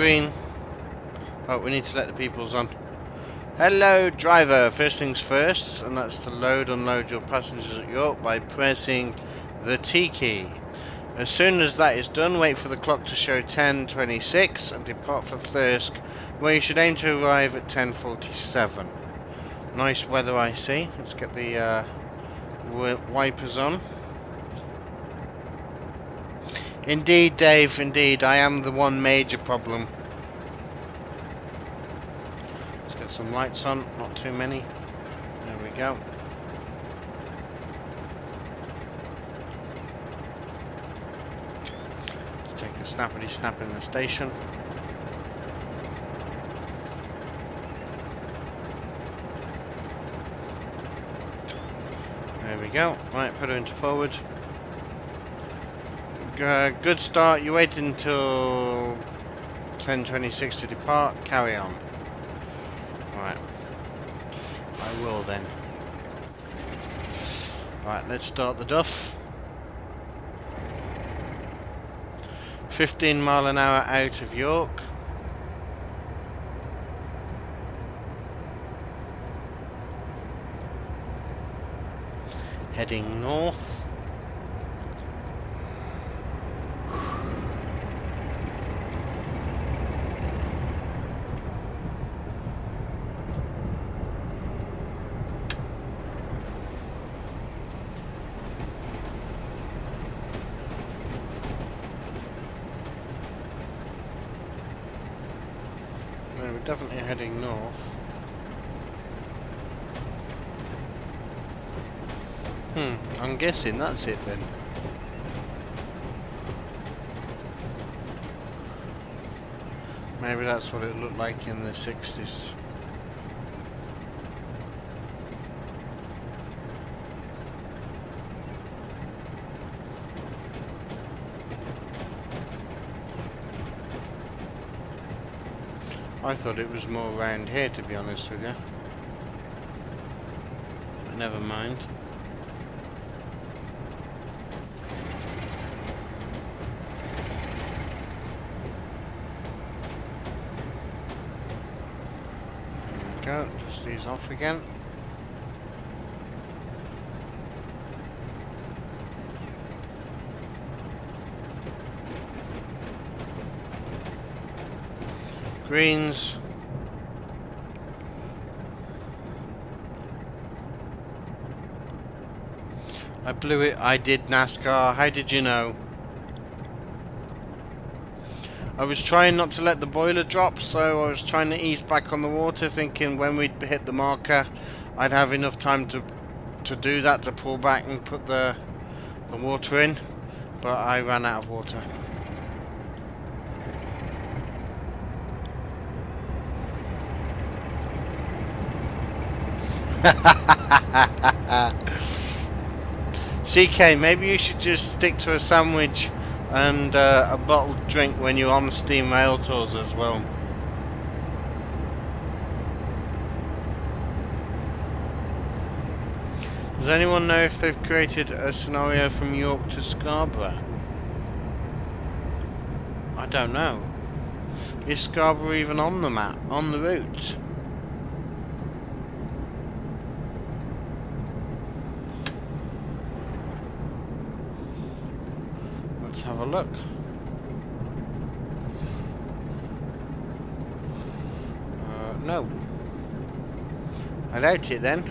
green. Oh, we need to let the peoples on. Hello, driver. First things first, and that's to unload your passengers at York by pressing the T key. As soon as that is done, wait for the clock to show 10:26 and depart for Thirsk, where you should aim to arrive at 10:47. Nice weather, I see. Let's get the wipers on. Indeed, Dave, indeed. I am the one major problem. Let's get some lights on, not too many. There we go. Let's take a snappity snap in the station. There we go. Right, put her into forward. Good start. You wait until 10:26 to depart. Carry on. Right. I will then. Right, let's start the duff. 15 mile an hour out of York. Heading north. We're definitely heading north. I'm guessing that's it then. Maybe that's what it looked like in the 60s. I thought it was more around here, to be honest with you. But never mind. There we go, just ease off again. Greens. I blew it. I did NASCAR. How did you know? I was trying not to let the boiler drop, so I was trying to ease back on the water, thinking when we'd hit the marker I'd have enough time to do that, to pull back and put the water in, but I ran out of water. CK, maybe you should just stick to a sandwich and a bottled drink when you're on steam rail tours as well. Does anyone know if they've created a scenario from York to Scarborough? I don't know. Is Scarborough even on the map, on the route? Let's have a look. No. I doubt it then.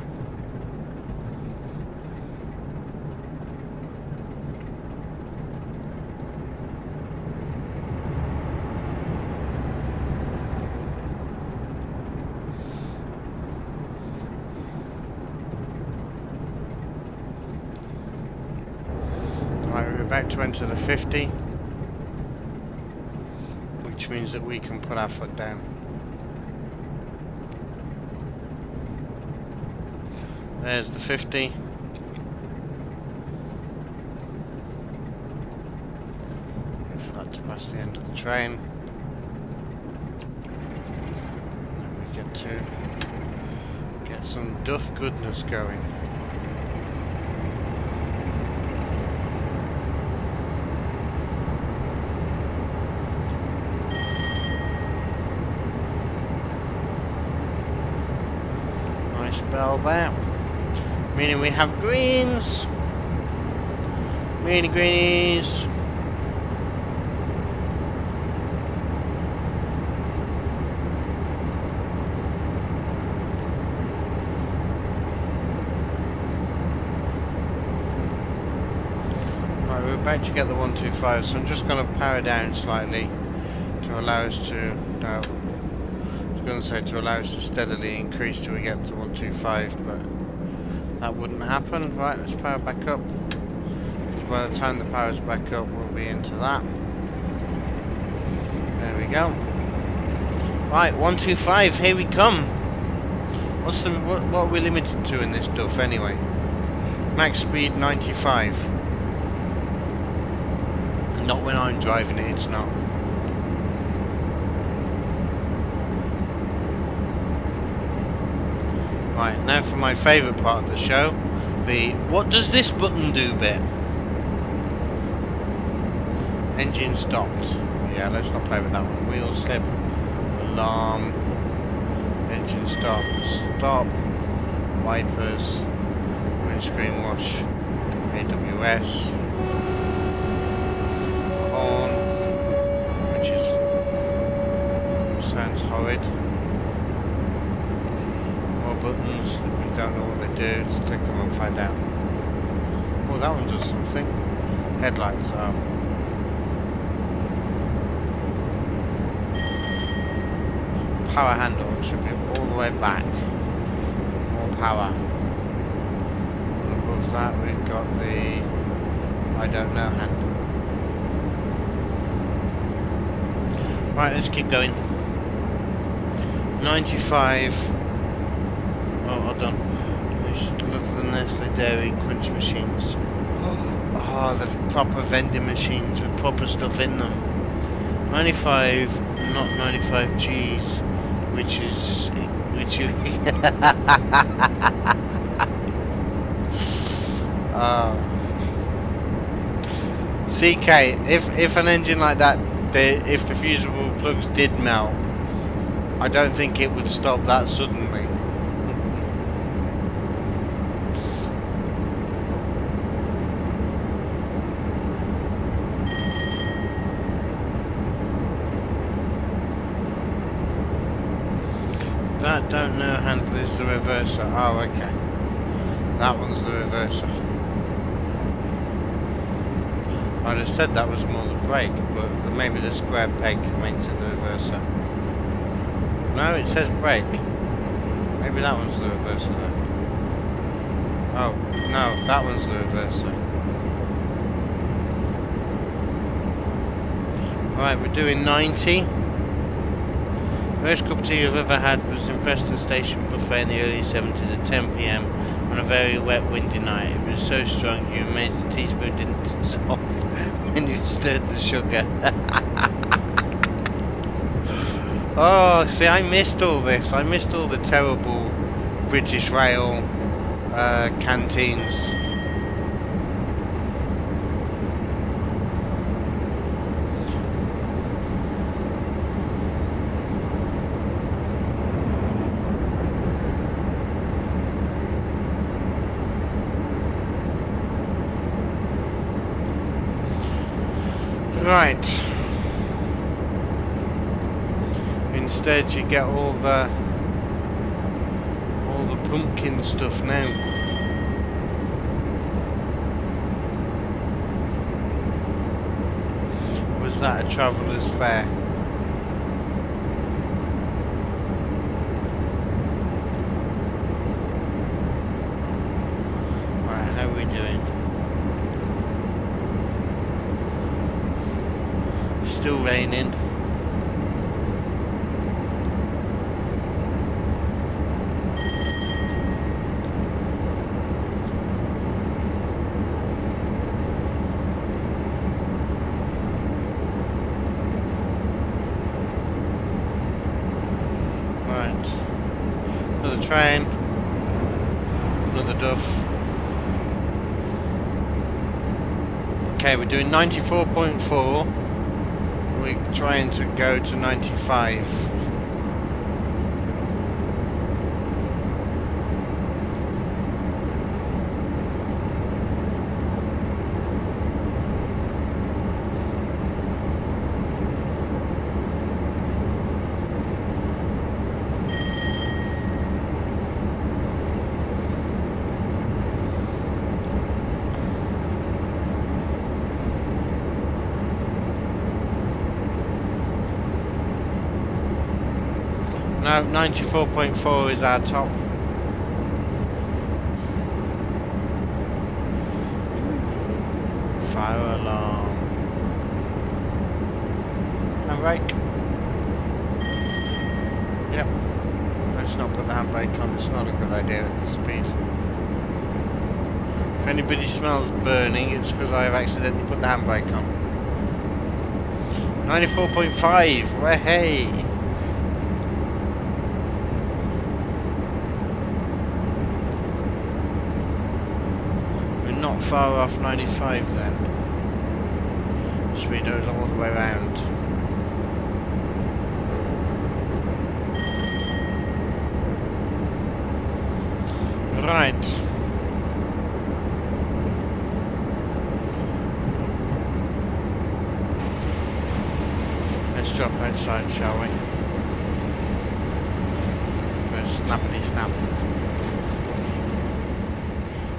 Right, we're about to enter the 50, which means that we can put our foot down. There's the 50. Wait for that to pass the end of the train. And then we get to get some duff goodness going. bell there. Meaning we have greens. Greenies. Right, we're about to get the 125, so I'm just going to power down slightly to allow us to, no, I was going to say to allow us to steadily increase till we get to 125, but that wouldn't happen. Right, let's power back up. By the time the power's back up, we'll be into that. There we go. Right, 125, here we come. What are we limited to in this stuff anyway? Max speed 95. Not when I'm driving it, it's not. Right, now for my favourite part of the show, the what does this button do bit? Engine stopped. Yeah, let's not play with that one. Wheel slip, alarm, engine stop, stop, wipers, windscreen wash, AWS, horn, which is sounds horrid. More buttons. We don't know what they do. Let's click them and find out. Oh, that one does something. Headlights are. Power handle should be all the way back. More power. And above that we've got the I don't know handle. Right, let's keep going. 95. Oh, hold on. I should love the Nestle Dairy Crunch machines. Oh, the proper vending machines with proper stuff in them. 95, not 95 G's. Which you CK, if an engine like that, if the fusible plugs did melt, I don't think it would stop that suddenly. That don't know handle is the reverser. Oh, okay. That one's the reverser. I'd have said that was more the brake, but maybe the square peg makes it the reverser. No, it says brake. Maybe that one's the reverser then. Oh, no, that one's the reverser. Right, we're doing 90. The first cup of tea I've ever had was in Preston Station Buffet in the early 70s at 10 PM on a very wet, windy night. It was so strong you were amazed the teaspoon didn't dissolve when you stirred the sugar. Oh, see, I missed all this. I missed all the terrible British Rail canteens. Right. Instead, you get all the pumpkin stuff now. Was that a traveller's fair? Right, how are we doing? Still raining. Right. Another train. Another duff. Okay, we're doing 94.4. We're trying to go to 95. No, 94.4 is our top. Fire alarm. Handbrake. Yep. Let's not put the handbrake on. It's not a good idea at this speed. If anybody smells burning, it's because I have accidentally put the handbrake on. 94.5. Well, hey. We're not far off 95 then. Speedo's all the way around. Right. Let's jump outside, shall we? Go snappity snap.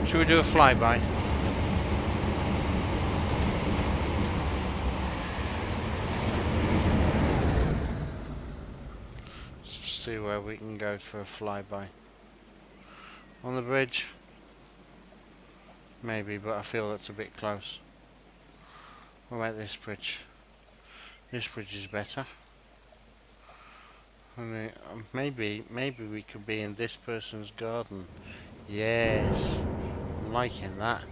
Should we do a flyby? Let's see where we can go for a flyby. On the bridge? Maybe, but I feel that's a bit close. What about this bridge? This bridge is better. Maybe we could be in this person's garden. Yes, I'm liking that.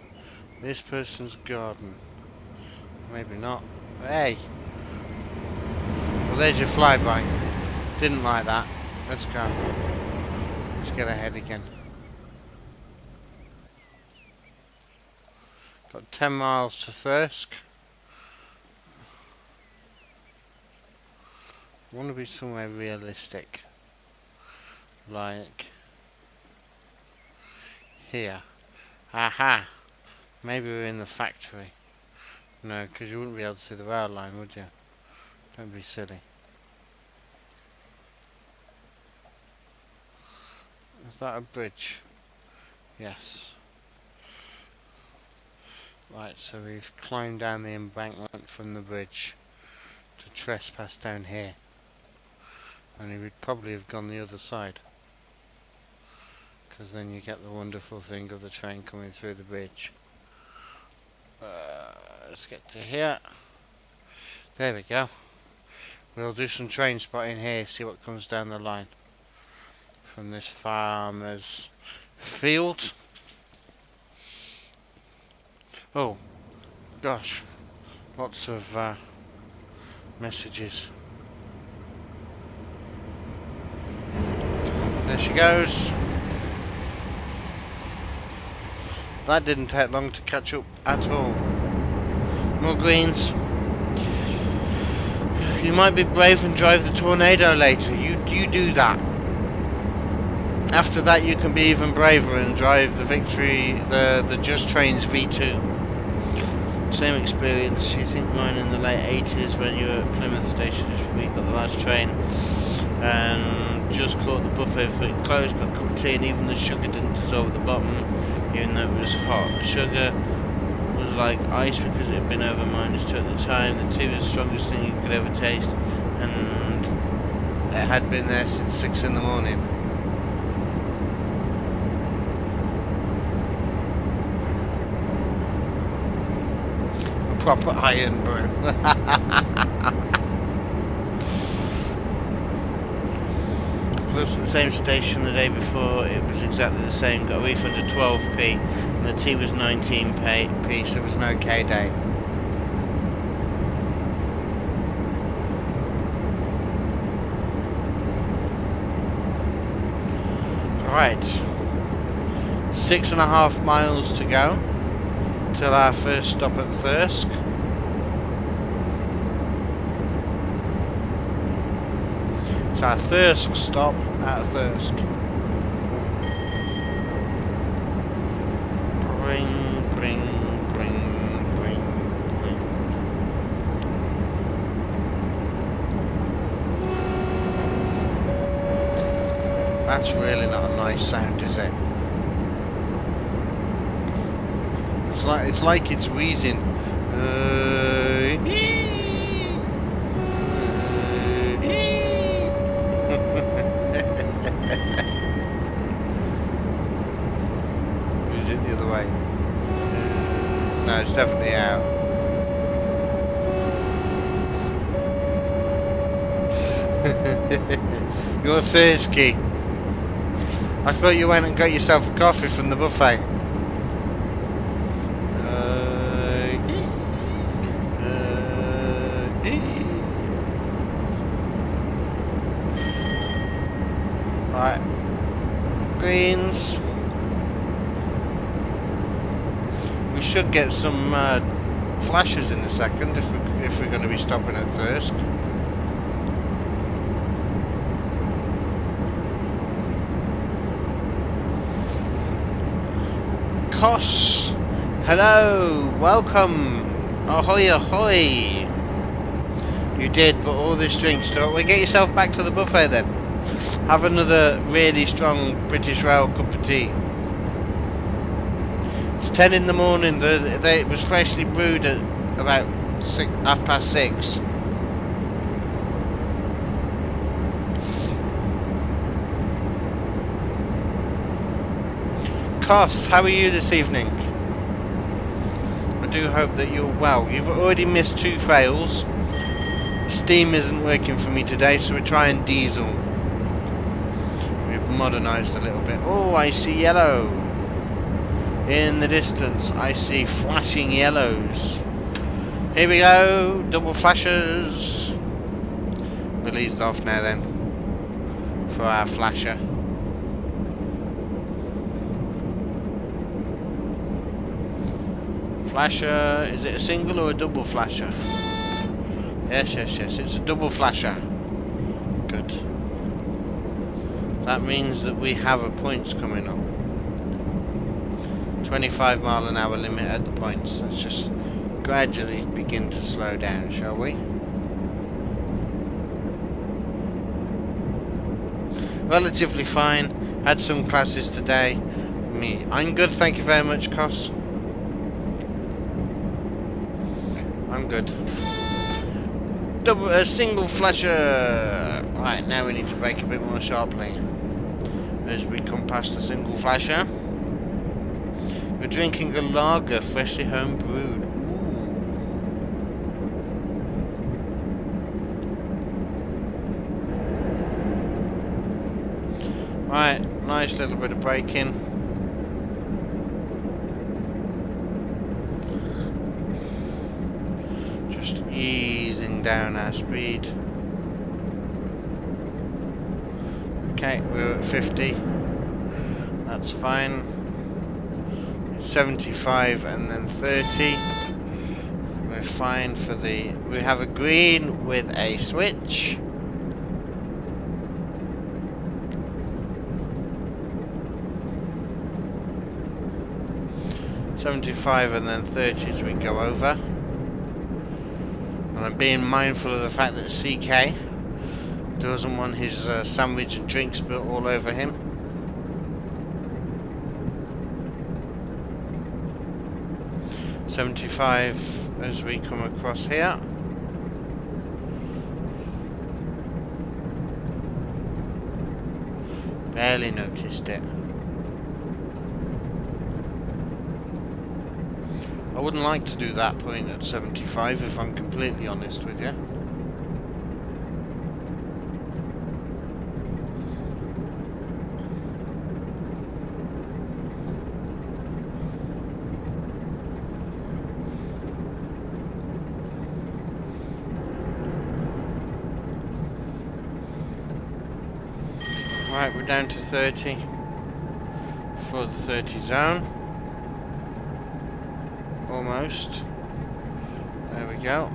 This person's garden. Maybe not. Hey! Well, there's your flyby. Didn't like that. Let's go. Let's get ahead again. Got 10 miles to Thirsk. I want to be somewhere realistic. Like here. Aha! Maybe we're in the factory. No, because you wouldn't be able to see the rail line, would you? Don't be silly. Is that a bridge? Yes. Right, so we've climbed down the embankment from the bridge to trespass down here. Only we'd probably have gone the other side. Because then you get the wonderful thing of the train coming through the bridge. Let's get to here. There we go. We'll do some train spotting here, see what comes down the line. From this farmer's field. Oh, gosh. Lots of messages. There she goes. That didn't take long to catch up at all. More greens. You might be brave and drive the Tornado later. You do that. After that, you can be even braver and drive the Victory, the Just Trains V2. Same experience. You think mine in the late 80s when you were at Plymouth Station just before you got the last train, and just caught the buffet before it closed. Got a cup of tea, and even the sugar didn't dissolve at the bottom, even though it was hot. The sugar was like ice because it had been over -2 at the time. The tea was the strongest thing you could ever taste, and it had been there since 6 in the morning. A proper iron brew. Plus at the same station the day before it was exactly the same, got a refund of 12p, and the tea was 19p, so it was an okay day. Right, 6.5 miles to go till our first stop at Thirsk. It's our Thirsk stop at Thirsk. Bring, bring, bring, bring, bring. That's really not a nice sound, is it? It's like it's wheezing. It's definitely out. You're thirsty. I thought you went and got yourself a coffee from the buffet. Right. Greens. We should get some flashes in a second if we're going to be stopping at Thirsk. Koss, hello, welcome, ahoy ahoy. You did, but all this drinks, don't we? Get yourself back to the buffet then. Have another really strong British Rail cup of tea. It's 10 in the morning. It was freshly brewed at about 6:30. Koss, how are you this evening? I do hope that you're well. You've already missed 2 fails. Steam isn't working for me today, so we're trying diesel. We've modernised a little bit. Oh, I see yellow. In the distance, I see flashing yellows. Here we go, double flashes. We'll ease it off now then, for our flasher. Flasher, is it a single or a double flasher? Yes, it's a double flasher. Good. That means that we have a points coming up. 25 mile an hour limit at the points. Let's just gradually begin to slow down, shall we? Relatively fine. Had some classes today. I'm good, thank you very much, Koss. I'm good. A single flasher. Right, now we need to brake a bit more sharply as we come past the single flasher. We're drinking a lager, freshly home brewed. Right, nice little bit of braking. Just easing down our speed. Okay, we're at 50. That's fine. 75 and then 30. We're fine for the... We have a green with a switch. .75 and then 30 as we go over. And I'm being mindful of the fact that CK doesn't want his sandwich and drink spilt all over him. .75 as we come across here. Barely noticed it. I wouldn't like to do that point at 75 if I'm completely honest with you. Right, we're down to 30 for the 30 zone. Almost. There we go.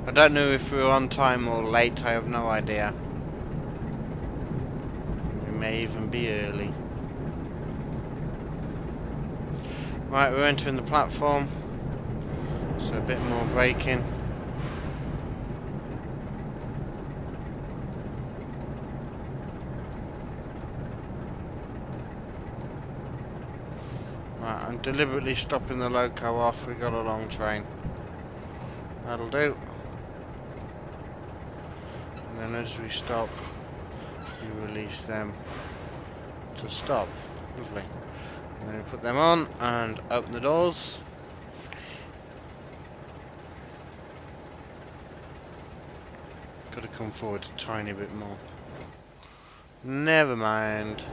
I don't know if we're on time or late, I have no idea. We may even be early. Right, we're entering the platform, so a bit more braking. Right, I'm deliberately stopping the loco off, we got a long train. That'll do. And as we stop, you release them to stop. Lovely. And then we put them on and open the doors. Got to come forward a tiny bit more. Never mind.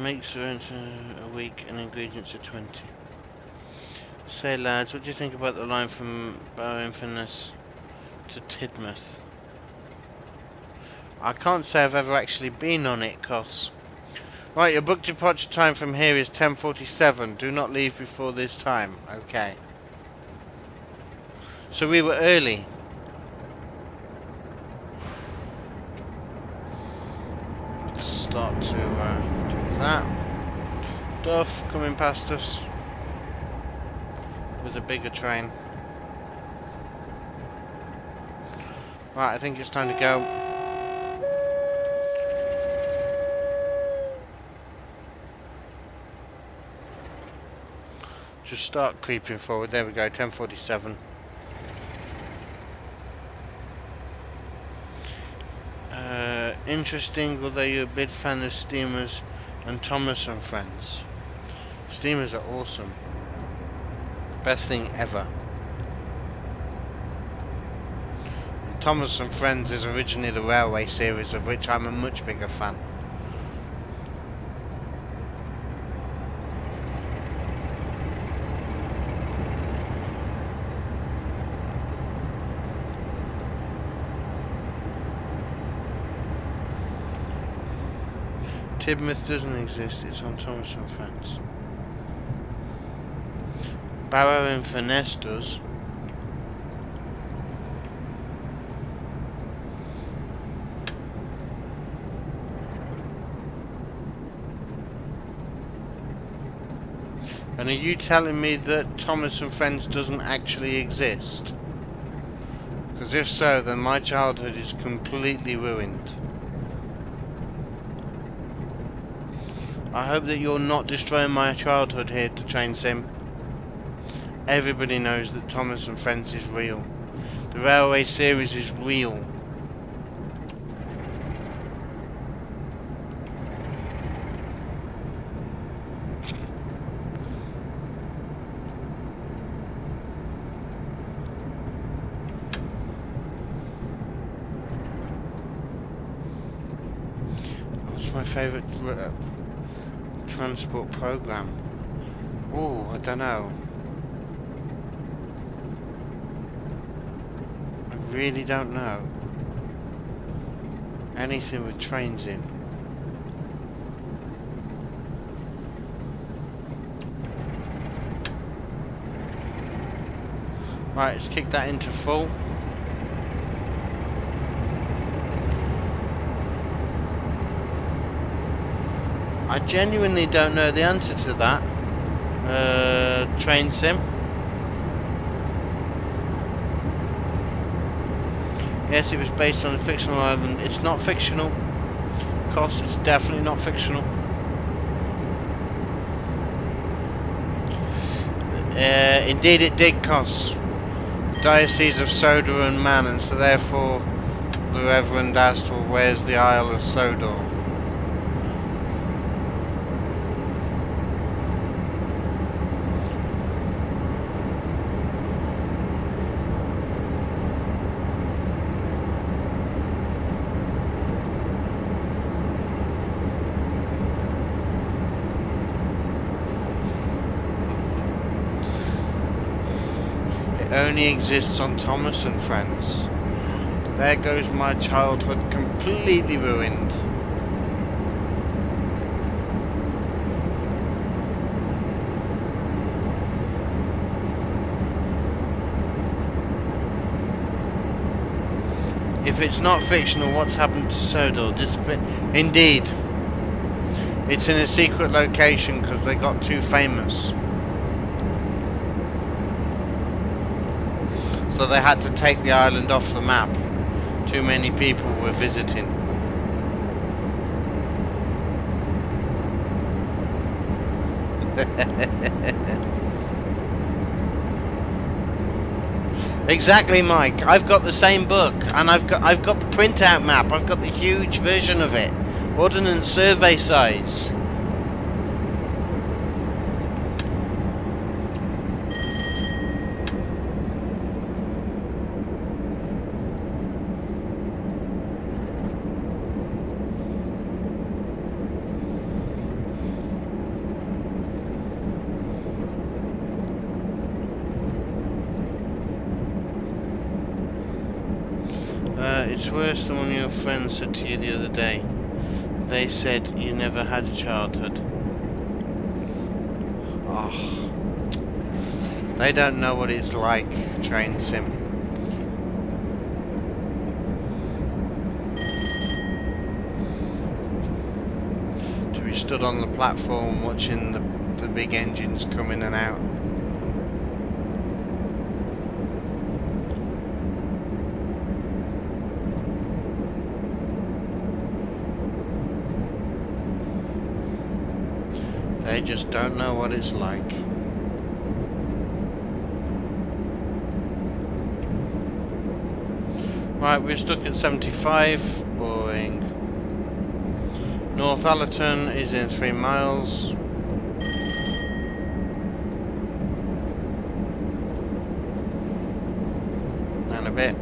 Makes her into a week and ingredients are 20. Say lads, what do you think about the line from Barrow-in-Furness to Tidmouth? I can't say I've ever actually been on it, cos. Right, your book departure time from here is 10:47. Do not leave before this time. Okay. So we were early. Let's start to do that. Duff coming past us with a bigger train. Right, I think it's time to go. Just start creeping forward. There we go, 10:47. Interesting, although you're a big fan of steamers and Thomas and Friends. Steamers are awesome. Best thing ever. And Thomas and Friends is originally the railway series, of which I'm a much bigger fan. Tidmouth doesn't exist, it's on Thomas and Friends. Barrow-in-Furness does. And are you telling me that Thomas and Friends doesn't actually exist? Because if so, then my childhood is completely ruined. I hope that you're not destroying my childhood here to Train Sim. Everybody knows that Thomas and Friends is real. The railway series is real. What's my favourite transport program? Oh, I don't know. I really don't know. Anything with trains in. Right, let's kick that into full. I genuinely don't know the answer to that. Train Sim. Yes, it was based on a fictional island. It's not fictional. Cos, it's definitely not fictional. Indeed it did, Cos. Diocese of Sodor and Man, and so therefore the Reverend asked, well, where's the Isle of Sodor? Only exists on Thomas and Friends. There goes my childhood completely ruined. If it's not fictional, what's happened to Sodor? Indeed. It's in a secret location because they got too famous. So they had to take the island off the map. Too many people were visiting. Exactly, Mike. I've got the same book, and I've got the printout map. I've got the huge version of it, Ordnance Survey size. It's worse than one of your friends said to you the other day. They said you never had a childhood. Oh, they don't know what it's like, train sim. To be stood on the platform watching the big engines come in and out. They just don't know what it's like. Right, we're stuck at 75. Boring. North Allerton is in 3 miles. And a bit.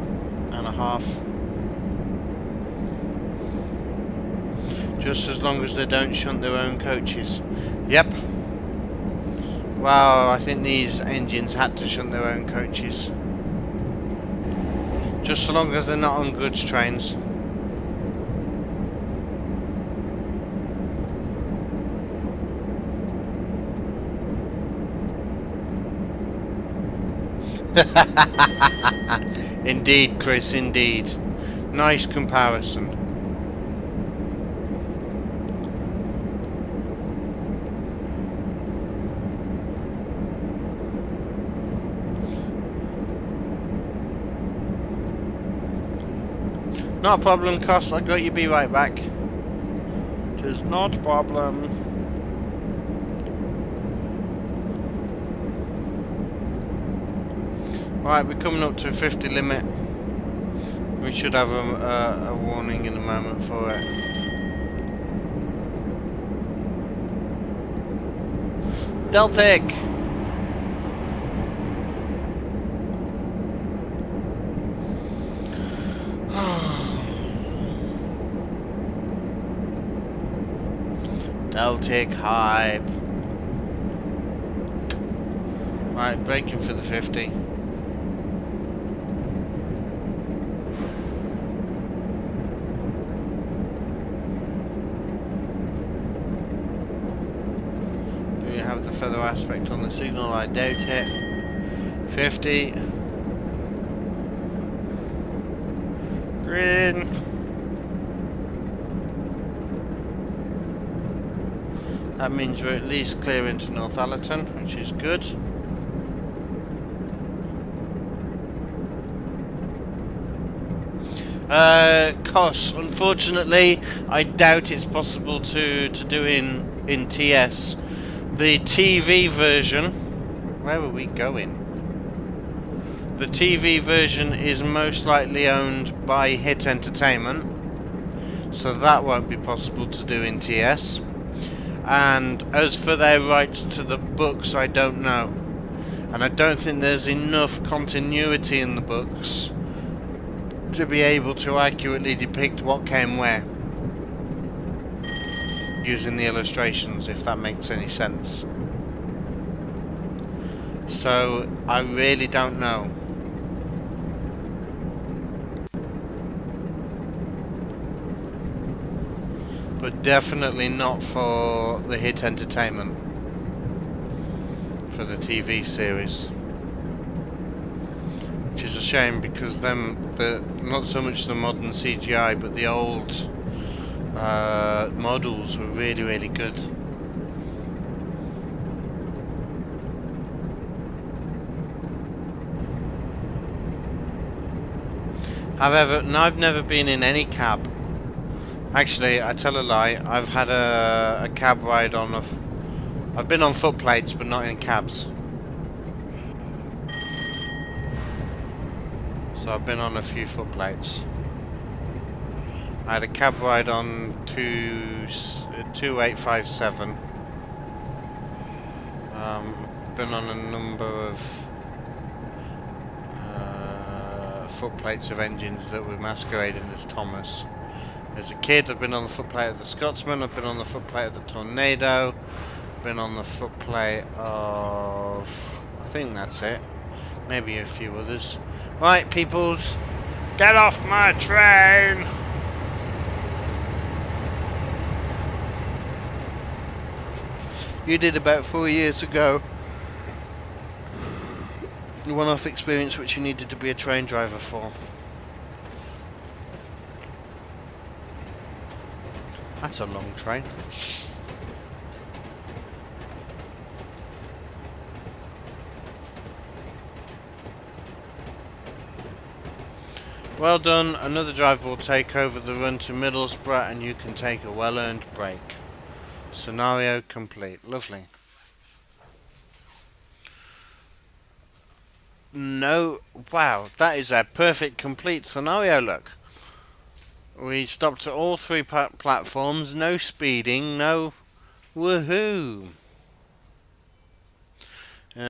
And a half. Just as long as they don't shunt their own coaches. Yep. Wow, I think these engines had to shunt their own coaches. Just so long as they're not on goods trains. Indeed, Chris, indeed. Nice comparison. Not a problem, Cos. I got you. Be right back. Tis not a problem. Right, we're coming up to a 50 limit. We should have a warning in a moment for it. Deltic! Deltic hype. Right, braking for the 50. Do you have the feather aspect on the signal? I doubt it. 50. Green. That means we're at least clear into North Allerton, which is good. Cos, unfortunately, I doubt it's possible to do in TS. The TV version, where are we going? The TV version is most likely owned by Hit Entertainment, so that won't be possible to do in TS. And as for their rights to the books, I don't know. And I don't think there's enough continuity in the books to be able to accurately depict what came where. Using the illustrations, if that makes any sense. So, I really don't know. But definitely not for the Hit Entertainment, for the TV series, which is a shame because not so much the modern CGI, but the old models were really good. However, I've never been in any cab. Actually, I tell a lie. I've had a cab ride on I've been on footplates, but not in cabs. So I've been on a few footplates. I had a cab ride on 2857. Been on a number of footplates of engines that were masquerading as Thomas. As a kid, I've been on the footplate of the Scotsman, I've been on the footplate of the Tornado, I've been on the footplate of... I think that's it. Maybe a few others. Right, peoples, get off my train! You did about 4 years ago. One-off experience which you needed to be a train driver for. That's a long train. Well done. Another driver will take over the run to Middlesbrough and you can take a well-earned break. Scenario complete. Lovely. No, wow, that is a perfect complete scenario, look. We stopped at all three platforms, no speeding, no woohoo.